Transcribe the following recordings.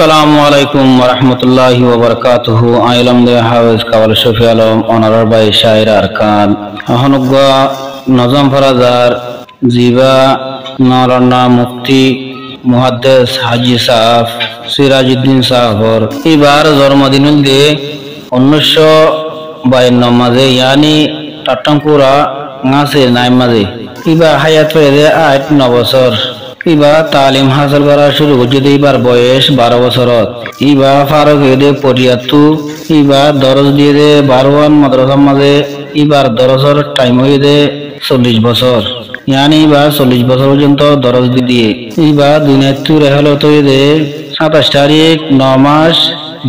আসসালামু আলাইকুম ওয়া রাহমাতুল্লাহি ওয়া বারাকাতুহু। আইলাম দে হাফেজ কাওয়াল শফি আলম অনারার বাই শায়ের আরকান আহনুগা নজম ফরাজার জিবা মাওলানা মুফতি মুহাদ্দিস হাজি সাহেব সিরাজউদ্দিন সাহেবর এবার জন্মদিন দিয়ে 1952 মাঝে यानी টাট্টামপুরা গাছে নাই মাঝে এবার হায়াত পেয়ে 8-9 বছর। ইবা তালিম হাসিল করা শুরু করছে এবার বয়স 12 বছরত। ইবা ফারুক এদে পরিয়াতু ইবা দরজ দিয়ে দে বারোয়ান মাদ্রাসার মাঝে ইবার দরজর টাইম হয়ে দে 40 বছর, ইয়ানি ইবা 40 বছর পর্যন্ত দরজ দিয়ে ইবা দুনিয়াতু রেহলত হয়ে দে 27 তারিখ 9 মাস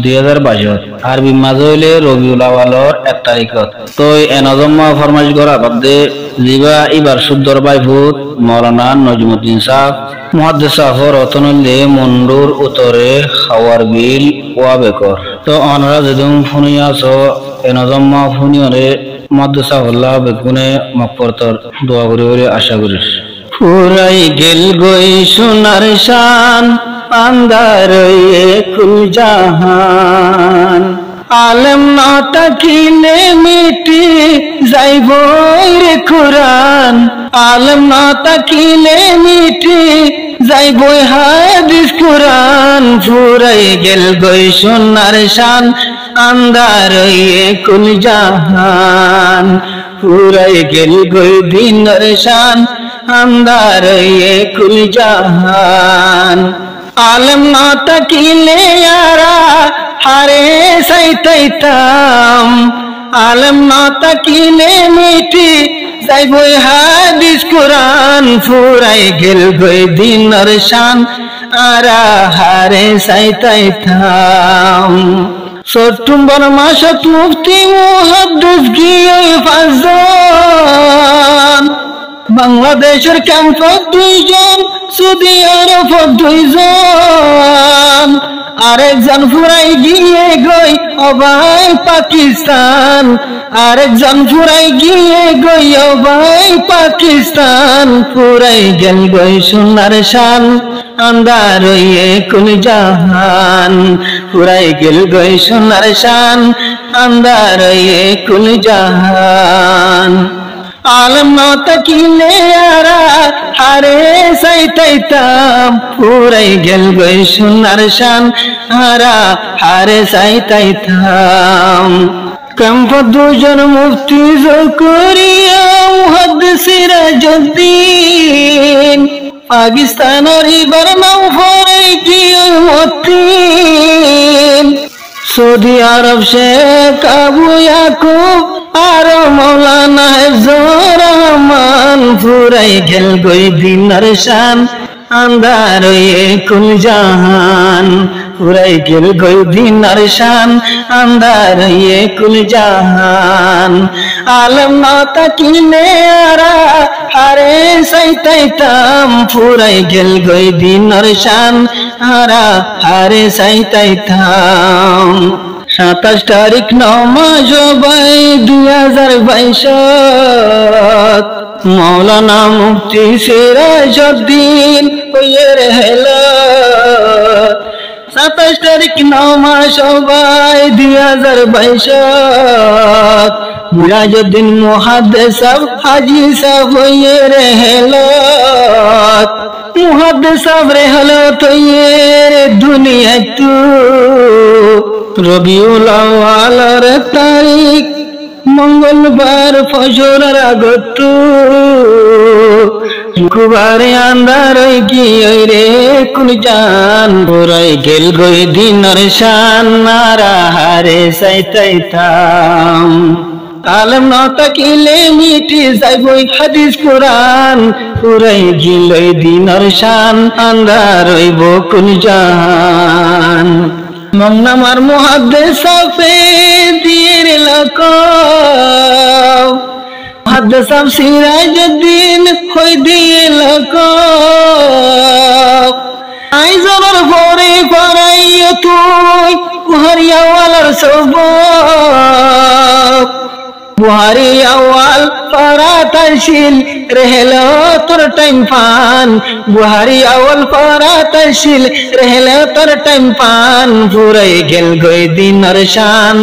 2022 আরবি মাঝে হইলে রবিউল আওয়ালর 1 তারিখত। তো এনজম্মা ফরমাইশ করা বাদে জিবা ইবার সুদ্দর বাইফুত মৌলানা নজমুদ্দিন সাহেব মুহাদ্দিস সাহেবর রতনলে মন্ডুর উত্তরে খাওয়ার বিল ওয়া বেকর। তো অনরা যেদম ফুনিয়াছ এনজম্মা ফুনিয়রে মুহাদ্দিস সাহেবুল্লাহ বেগুনে মাগফিরাতর দোয়া করি বলে আশা করি। ফুরাই গেল গই সোনার শান আন্দার কুল জাহান, আলম না তাকিলে মিটি যাইব রে কুরআন, আলম না তাকিলে মিটি যাইব হাদিস কুরআন। ফুরাই গেল গই সোনার শান আন্দার কুল জাহান, ফুরাই গেল গই দিনের শান আন্দার কুল জাহান। আলম না তাকিলে ইয়ারা হারে সাইতাইতাম, আলম না তাকিলে মিটি যাইব হাদিস কুরআন। ফুরাই গেল গই দিনের শান আরা হারে সাইতাইতাম। সেপ্টেম্বর মাসত মুফতি মুহাদ্দিস গিয়ে ফাজল, বাংলাদেশের ক্যাম্পত 2 জন, সৌদি আরবত 2 জন, আরেকজন ফুরাই গিয়ে গই অবাই পাকিস্তান, আরেকজন ফুরাই গিয়ে গই অবাই পাকিস্তান। ফুরাই গেল গই সোনার শান আন্দার কুল জাহান, ফুরাই গেল গই সোনার শান আন্দার কুল জাহান। আলম না তাকিলে ইয়ারা হারে সাইতাইতাম, ফুরাই গেল গই সোনার শান হারা হারে সাইতাইতাম। ক্যাম্পত 2 জন মুফতি জকরিয়া মুহাদ্দিস সিরাজউদ্দিন, পাকিস্তানের ইবার নাম ফুরাই গিয়ে মতিন, সৌদি আরব শেখ আবু ইয়াকুব আর মৌলানা হিফজুর রহমান। ফুরাই গেল গই দিনের শান আন্দার কুল জাহান, ফুরাই গেল গই দিনের শান আন্দার কুল জাহান। আলম না তাকিলে ইয়ারা হারে সাইতাইতাম, ফুরাই গেল গই দিনের শান হারা হারে সাইতাইতাম। 27 তারিখ 9 মাস 2022 মৌলানা মুফতি সিরাজউদ্দিন হয়ে রহল। 27 তারিখ 9 মাস 2022 সিরাজউদ্দিন মুহাদ্দিস সাহেব হাজি সাহেব হয়ে রহল। মুহাদ্দিস সাহেব রহলত হয়ে দুনিয়া তু রবিউল আওয়ালর 1 তারিখ মঙ্গলবার ফজরের আগত। শুক্রবারে আন্দার গিয়ে রে কুল জান, ফুরাই গেল গই দিনের শান নারা হারে সাইতাইতাম। আলম না তাকিলে মিটি যাইব হাদিস কুরআন, ফুরাই গেল দিনের শান আন্দার হইব কুল জাহান। মংনামার মুহাদ্দিস সাহেব দিয়ের লকব, মুহাদ্দিস সাহেব সিরাজউদ্দিন হই দিয়ে লকব। আইজনের পরে পরাইয়া তুই বুহারি আওয়ালার সবব, বুহারি আওয়াল আওয়াল পরাতাশিল রেহেলো তোর টাইম পান বুহারি আওয়াল পরাতাশিল রেহেলো তোর টাইম পান ফুরাই গেল গই দিনের শান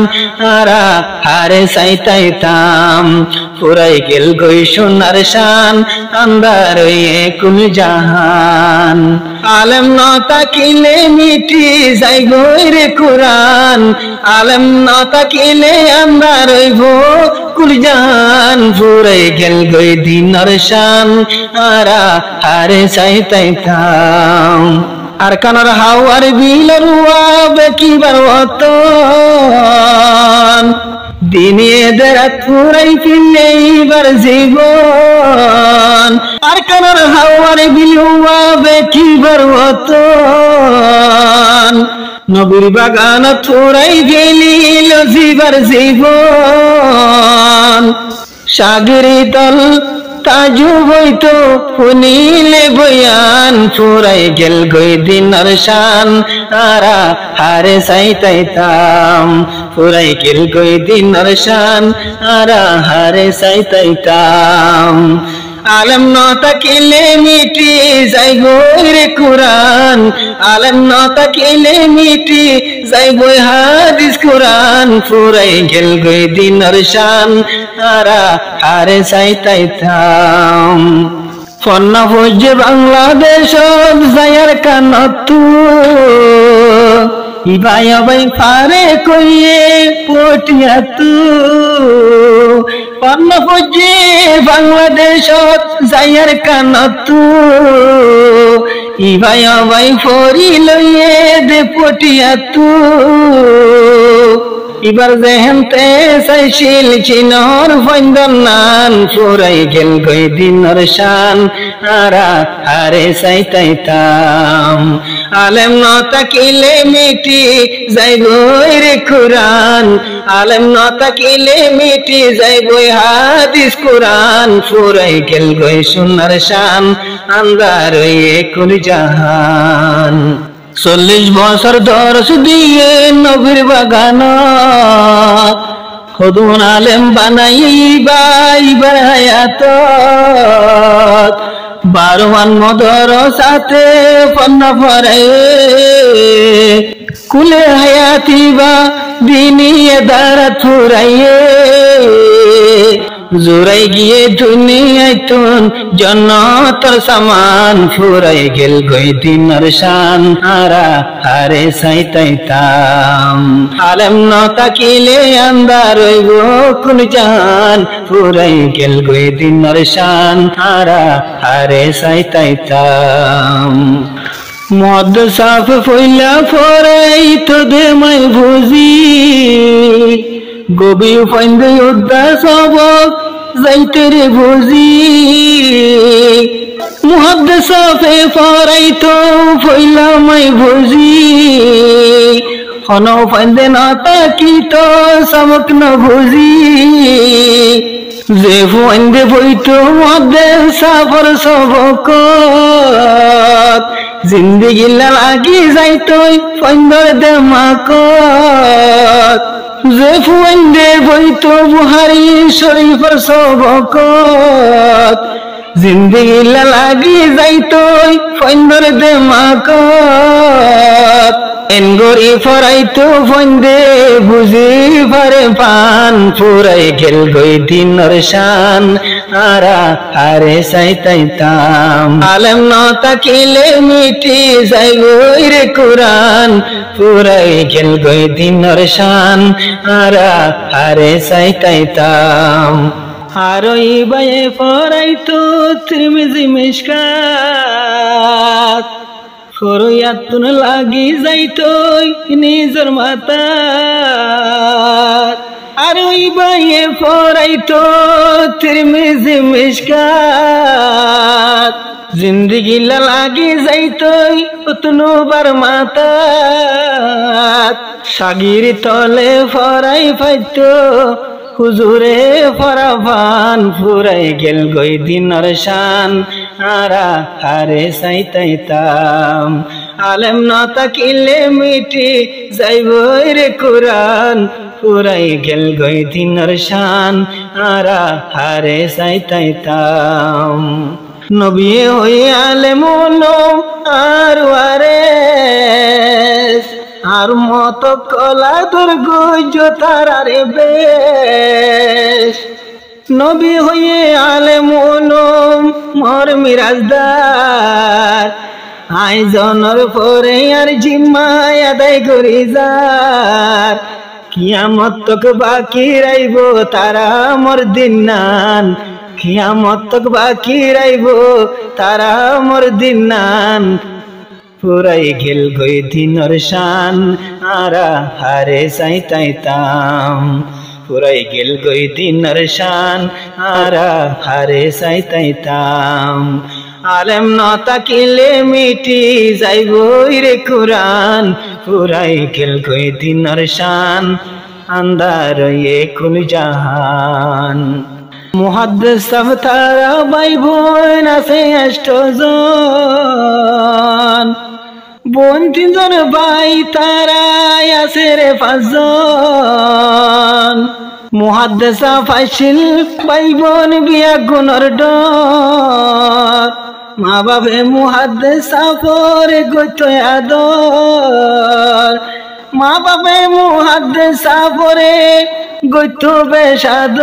আরা হারে সাইতাইতাম ফুরাই গেল গই সোনার শান আন্দার কুল জাহান আলম ন তাকিলে মিটি যাই গই রে কুরআন আলম ন তাকিলে আন্দার রইব কুল জাহান ফুরাই গেল গই দিনের শান আরা হারে সাইতাইতাম আর কানার হাওয়ার বিলের ওয়াবে কিবার ওতন দিনে দেরাত ফুরাই ফিরলে এইবার জীবন আর কানার হাওয়ার বিল ওয়াবে কিবার ওতন নবীর বাগানত ফুরাই গেলিল জীবার জীবন সাগরি দল তাজু বইতো শুনিলে বয়ান ফুরাই গেল গই দিনের শান আরা হারে সাইতাইতাম ফুরাই গেল গই দিনের শান আরা হারে সাইতাইতাম আলম ন তাকিলে মিটি যাই গই রে কুরআন আলম ন তাকিলে মিটি যাই বই হাদিস কুরআন ফুরাই গেল গই দিনের শান আরা হারে সাইতাইতাম ফন্না ফৌজে বাংলাদেশ যায়ার কানতু ইবাই অবাই পারে কইয়ে পটিয়াতু ফন্না ফৌজে বাংলাদেশ যায়ার কানতু ইবাই অবাই ফরি লইয়ে দে পটিয়াতু ইবার যেহেনতে চাইছিল চিনর ফন্দন নান ফুরাই গেল গই দিনের শান আরা হারে সাইতাইতাম আলেম ন তাকিলে মিটি যাই গই রে কুরআন আলেম ন তাকিলে মিটি যাই গই হাদিস কুরআন ফুরাই গেল গই সোনার শান আন্দার কুল জাহান 40 বছর দরস দিয়ে নবীর বাগান খুদুন আলেম বানাইবা ইবার হায়াত 12 মান মদরসাতে পন্না পড়ে কুলে হায়াতিবা দিনিয়ে দারা থুরাইয়ে জোরাই গিয়ে দুনিয়ায় তুন জন্নতর সামান ফুরাই গেল গই দিনের শান আরা হারে সাইতাইতাম আলেম ন তাকিলে আন্দার রইব কুল জাহান ফুরাই গেল গই দিনের শান আরা হারে সাইতাইতাম মদ সাফ ফইলা ফরাই তো দে মাই বুঝি গবি ফাইন্দে উদ্দা সবক যাইতে রে বুঝি মুহাদ্দিস ফে ফরাই তো ফইলা মাই বুঝি হনো ফাইন্দে না তাকি তো সবক না বুঝি যে ফাইন্দে বইতো মুহাদ্দিস সাফর সবক জিন্দেগি লাগি যাইতো ফাইন্দর দে মাকত যে ফুয়েন্দে বইতো বুহারি শরীফর সবকত জিন্দেগি লাগি যাইতো ফাইন্দর দে মাকত এনগরি ফরাইতো ফাইন্দে বুঝি পারে পান ফুরাই গেল গই দিনের শান আরা হারে সাইতাইতাম আলেম ন তাকিলে মিটি যাই গই রে কুরআন ফুরাই গেল গই দিনের শান আরা হারে সাইতাইতাম আরই বায়ে ফরাইতো তিরমিজি মিশকাত ফরয়াতুন লাগি যাইতো নিজের মাতা আর ওই বাইয়ে ফরাইতো তিরমিজি মিশকাত জিন্দেগি লাগি যাইতো উতনুবার মাতা সাগির তলে ফরাই পাইতো হুজুরে ফরাফান ফুরাই গেল গই দিনের শান আরা হারে সাইতাইতাম আলেম ন তাকিলে মিটি যাইব রে কুরআন পুরাই গেল গই দিনের শান আরা হারে চাইতাম নবী হয়ে আলেম উলুম আর ওয়ারেস আর মত কলা তোর গুজ তারারে বেশ নবী হয়ে আলেম উলুম মোর মিরাজদার আইজনের পরে আর জিম্মায় আদায় করি যার কিয়ামত তক বাকি রাইব তারা মোর দিন নান কিয়ামত তক বাকি রাইব তারা মোর দিন নান পুরাই গেল গই দিনের শান আরা হারে চাইতাম পুরাই গেল গই দিনের শান আরা হারে চাইতাম আলেম না তাকিলে মিটি যাইব রে কুরআন পুরাই গেল গই দিনের শান আন্দার এ কুল জাহান মুহাদ্দিস সব তারা ভাই বোন আছে 8 জন বোন 3 জন ভাই তারা আছে রে 5 জন মুহাদ্দিস ফাশিল ভাই বোন বিয়া গুণর ডর মা বাবা মুহাদ্দিস পরে গত আদর মা বাবা মুহাদ্দিস পরে গত বেশাদর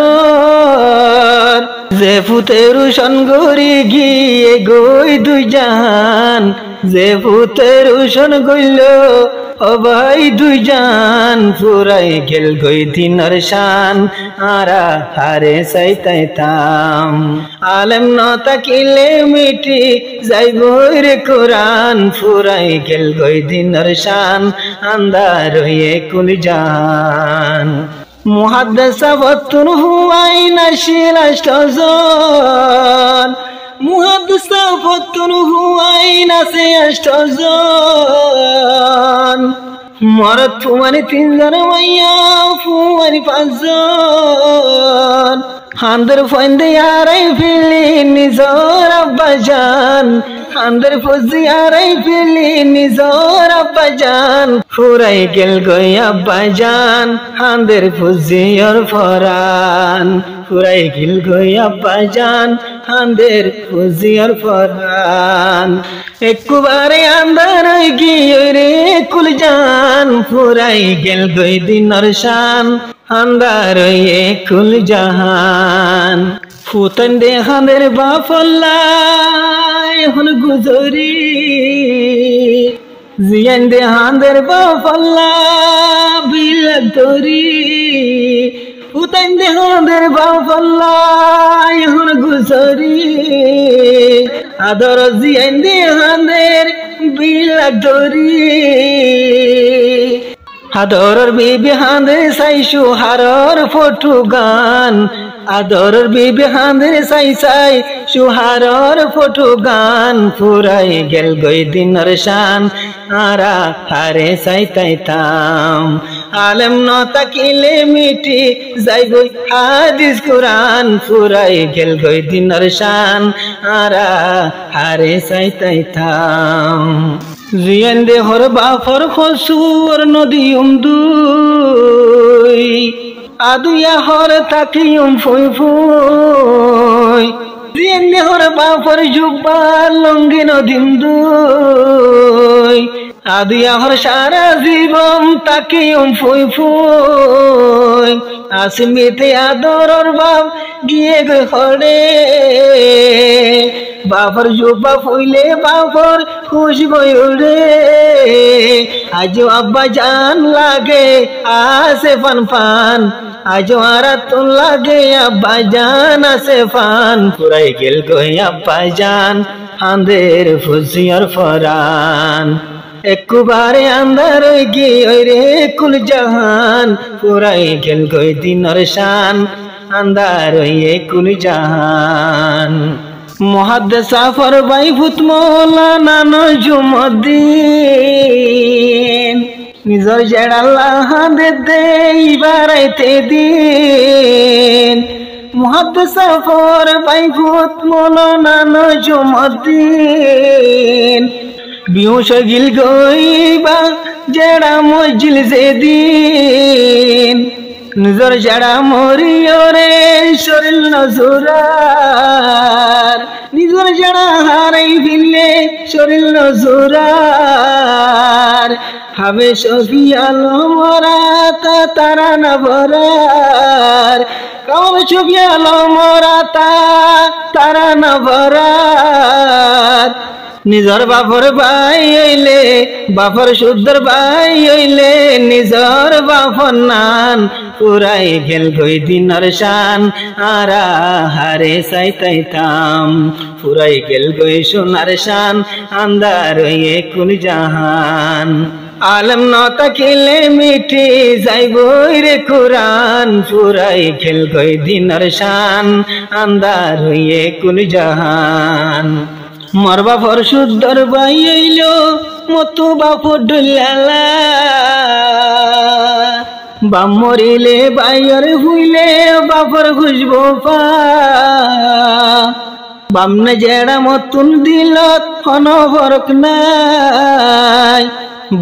যে ফুতের রোশন গরি গিয়ে গই দুই জাহান যে ফুতের রোশন গইল ও ভাই দুই জান পুরাই গেল গই দিনের শান আরা হারে চাইতাম আলেম না তাকিলে মিটি যাইব রে কুরআন পুরাই গেল গই দিনের শান আন্দার হয়ে কুল জাহান মুহাদ্দিস বতুন হুয়াই নাশিল 8 জন মুহাদ্দিস বতুন হুয়াই নাসে 8 জন মরদ ফুমানি 3 জন মাইয়া ফুমানি 5 জন হান্দর ফন্দে আরাই ফিলি নিজর আব্বাজান হান্দর ফজি আরাই ফিলি নিজর আব্বাজান ফুরাই গেল গই আব্বাজান হান্দর ফজি আর ফরান ফুরাই গেল গই আব্বাজান হান্দর ফজি আর ফরান একবারে আন্দার গিয়ে রে কুল জান ফুরাই গেল গই দিনের শান আন্দার কুল জাহান ফুতন দে হামের বাফল্লাই হন গুজরি জিয়ান দে হামের বাফল্লা বিলতরি ফুতন দে হামের বাফল্লাই হন গুজরি আদর জিয়ান দে হামের বিলতরি আদরর বিবি হাঁদে সাইসু হারর ফটু গান আদরর বিবি হাঁদে সাই সুহারর ফটু গান ফুরাই গেল গই দিনের শান আরা হারে চাইতাম আলেম না তাকিলে মিটি যাইব হাদিস কুরআন ফুরাই গেল গই দিনের শান আরা হারে চাইতাম জিয়ান দে হর বাফর খসুর নদী দুই আদুয়া হর তাকিয়ম ফুই ফুই জিয়ান দে হর বাফর জুব্বা লঙ্গি নদী দুই আদুয়া হর সারা জীবন তাকিয়ম ফুই ফুই আসমিতে আদরর বাপ গিয়ে গে হরে বাফর জুব্বা ফুইলে বাফর খুশ গয়ুরে আজ আব্বা জান লাগে আসে ফান ফান আজ আরাতুন লাগে আব্বা জান আসে ফান পুরাই গেল গই আব্বা জান হাঁদের ফুসিয়ার ফরান একবারে আন্দার গিয়ে রে কুল জাহান পুরাই গেল গই দিনের শান আন্দার কুল জাহান মুহাদ্দিস ফর ভাই ফুত মৌলানা নজুমউদ্দিন নিজর জেড় আল্লাহ দে বারাইতে দিন মুহাদ্দিস ফর ভাই ফুত মৌলানা নজুমউদ্দিন বিহুশ গিল গইবা জেড়া মজলিস দিন নিজর যারা মরিও রে শরীর নজুরার নিজর যারা হারাই ফিরলে শরীর নজুরার হবে সফি আলমরা তারা নবরার কাউন সফি আলমরা তারা নবরার নিজর বাপর ভাই হইলে বাপর শুদ্ধর ভাই হইলে নিজর বাপর নান পুরাই গেল গই দিনর শান আরা হারে সাইতাইতাম পুরাই গেল গই সোনার শান আন্দার হইয়ে কুল জাহান আলম নতা খেলে মিঠে যাইবই রে কুরআন পুরাই গেল গই দিনর শান আন্দার হইয়ে কুল জাহান মোর বাপর শুদ্ধর ভাই আইলো মতো বাপর ডুলালা বাম মরিলে বাইরে হুইলে বাপর খুঁজবো পা বামনে জেড়া মতুন দিলত কোন ফরক নাই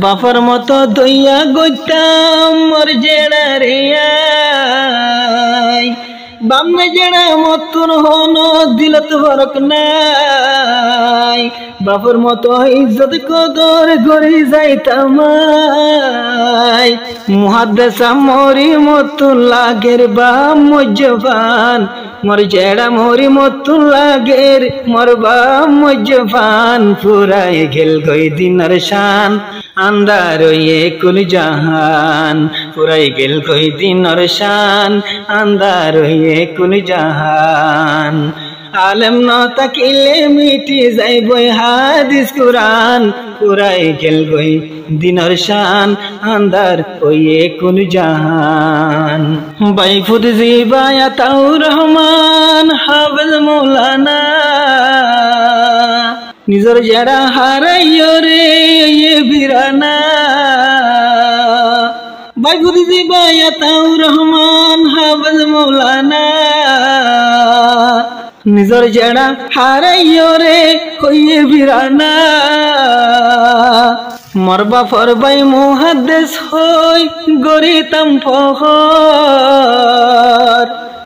বাপর মতো দইয়া গইতাম মোর জেড়া রে বামনে জেড়া মতুন হন দিলত ফরক নাই বাপর মতো ইজ্জত কদর করে যাইতাম মুহাদ্দিস মরি মতুন লাগের বা মুজফান মোর জেড়া মরি মতুন লাগের মোর বা মুজফান পুরাই গেল গই দিনর শান আন্দার হইয়ে কুল জাহান পুরাই গেল গই দিনর শান আন্দার হইয়ে কুল জাহান আলেম ন তাকিলে মিটি যাইবই হাদিস কুরআন পুরাই গেল গই দিনর শান আন্দার হইয়ে কুল জাহান বাইফুদ জিবায়া তাউর রহমান হাফেজ মৌলানা নিজর যারা হারাইও রে বিরানা বাইফুদ জিবায়া তাউর রহমান হাফেজ মৌলানা নিজর যারা হারাইও রে হইয়ে বিরানা মরবা ফরবাই মুহাদ্দিস হই গরিতাম ফখর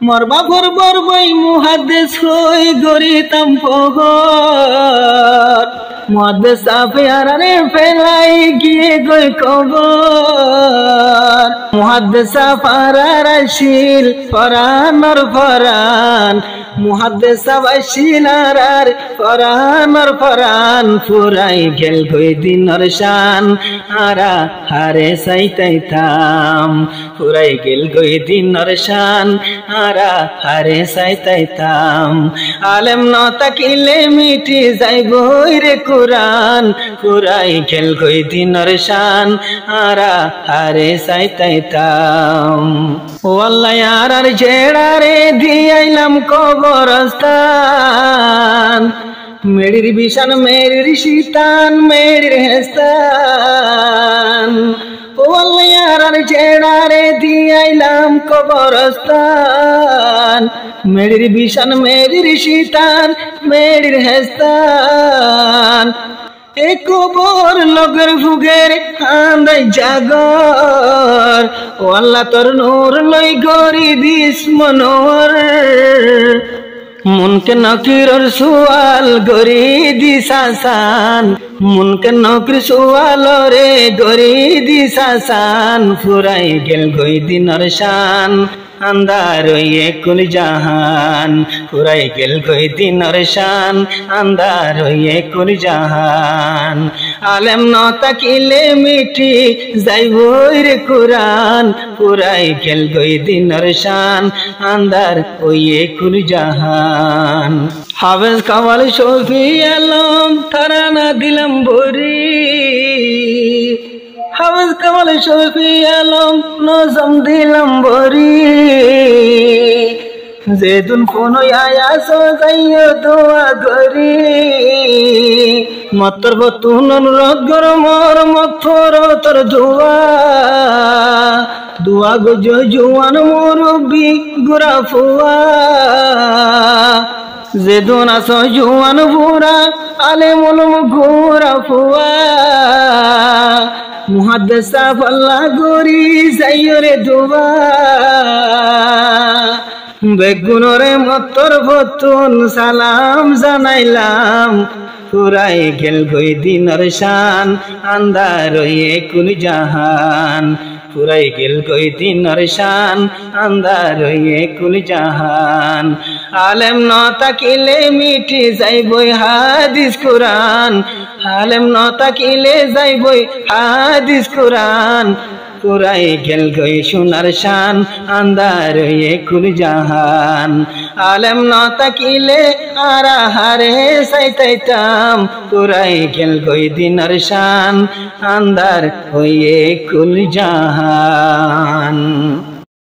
মরবা ফরবাই মুহাদ্দিস হই গরিতাম ফখর মুহাদ্দিস আপে আরারে ফেলাই গিয়ে গই কবর মুহাদ্দিস আপারার শিল ফরানর ফরান মুহাদ্দিস আবাসিনার ফরানর ফরান পুরাই গেল গই দিনর শান আরা হারে সাইতাইতাম পুরাই গেল গই দিনর শান আরা হারে সাইতাইতাম আলেম ন তাকিলে মিটি যাইবই রে কুরআন পুরাই গেল গই দিনর শান আরা হারে সাইতাইতাম ও আল্লাহ আরার জেড়া রে দিয়াইলাম কবরস্থান মেরির বিশান মেরির শীতান মেরির হেস্তান ও আল্লাহ আরার জেড়া রে দিয়াইলাম কবরস্থান মেরির বিশান মেরির শীতান মেরির হেস্তান এ কবর লগর ফুগের আন্দাই জাগর ও আল্লাহ তোর নূর লই গরি দিস মনোর মুনকে নকিরর সুয়াল গরি দিস আসান মুনকে নকির সুয়াল রে গরি দিস আসান ফুরাই গেল গই দিনর শান আন্দার হইয়ে কুল জাহান পুরাই গেল গই দিনর শান আন্দার হইয়ে কুল জাহান আলেম ন তাকিলে মিটি যাইবই রে কুরআন পুরাই গেল গই দিনর শান আন্দার হইয়ে কুল জাহান হাফেজ কামাল শফি আলম তারানা দিলাম বরি হাফেজ কামাল শফি আলম নজম দিলাম বরি যেদিন কোন আয়াস যাইও দোয়া করি মতর বতুন অনুরোধ কর মোর মথর তোর দুয়া গজ জুয়ান মুরব্বি গুরা ফুয়া যে দোন আছো জুয়ান বুড়া আলেম উলুম ঘোরা ফুয়া মুহাদ্দিসা পাল্লা গরি যাইরে দুবা বেগুনরে মত্তর ভতুন সালাম জানাইলাম পুরাই গেল গই দিনের শান আন্দার কুল জাহান পুরাই গেল গই দিনের শান আন্দার কুল জাহান আলেম ন তাকিলে মিটি যাইবই হাদিস কুরআন আলেম ন তাকিলে যাইবই হাদিস কুরআন পুরাই গেল গই সোনার শান আন্দার কুল জাহান আলেম ন তাকিলে আরা হারে সাইতাইতাম পুরাই গেল গই দিনের শান আন্দার কুল জাহান।